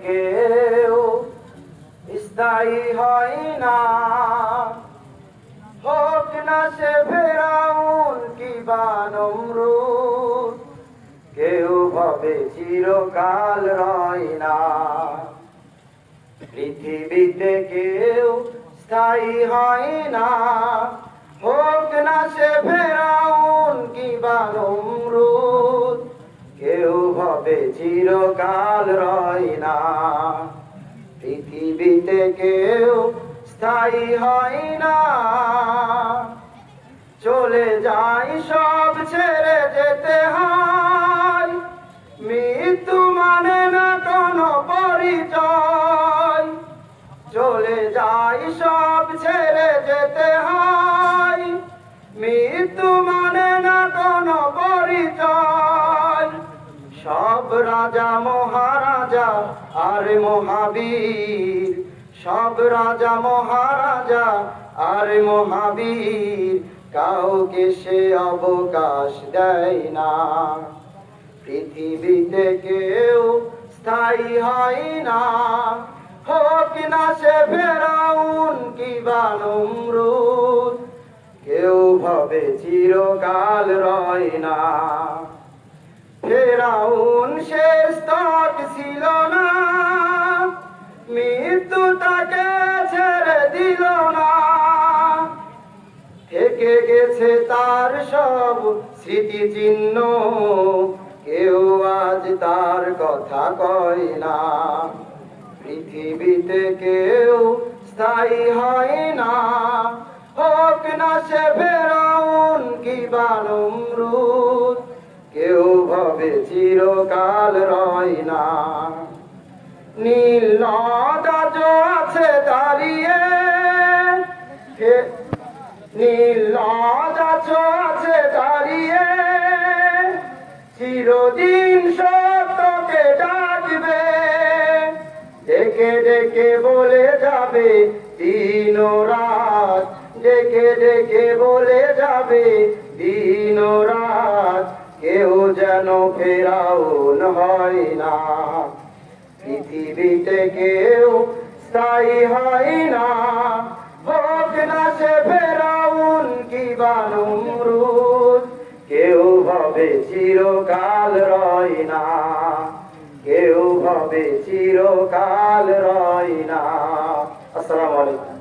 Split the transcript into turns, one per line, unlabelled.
কেউ স্থায়ী হয় না, হোক না সে ফেরাউন কিবা নমরুদ, কেউ ভাবে চিরকাল রয় না। পৃথিবীতে কেউ স্থায়ী হয় না, হোক না সে ফেরাউন কিবা নমরুদ, কেউ ভাবে চিরকাল রয় না। পৃথিবীতে কেউ স্থায়ী হয় না, চলে যায় সব ছেড়ে যেতে হয়, মৃত্যু মানে না কোনো পরিচয়। চলে যায় সব ছেড়ে যেতে হয়, মৃত্যু মানে না কোনো পরিচয়। সব রাজা মহারাজা আর মহাবীর, সব রাজা মহারাজা আর মহাবীর, কাউকে সে অবকাশ দেয় না। পৃথিবীতে কেউ স্থায়ী হয় না, হোক না সে ফেরাউন কিবা নমরুদ, কেউ ভাবে চিরকাল রয় না। ফেরাউন শেষ তক ছিল না, মৃত্যু তাকে ছেড়ে দিল না। থেকে গেছে তার সব স্মৃতিচিহ্ন, কেউ আজ তার কথা কয় না। পৃথিবীতে কেউ স্থায়ী হয় না, হোক না সে ফেরাউন কিবা নমরুদ, কেউ ভাবে চিরকাল রয় না। নীল নদ আজও আছে দাঁড়িয়ে, নীল নদ আজও আছে দাঁড়িয়ে, চিরদিন সত্যকে ডাকবে। ডেকে ডেকে বলে যাবে দিন ও রাত, ডেকে ডেকে বলে যাবে দিন ও রাত, কেউ যেন ফেরাউন হয় না। পৃথিবীতে কেউ স্থায়ী হয় না, হোক না সে ফেরাউন কিবা নমরুদ, কেউ ভাবে চিরকাল রয় না, কেউ ভাবে চিরকাল রয় না। আসসালামু আলাইকুম।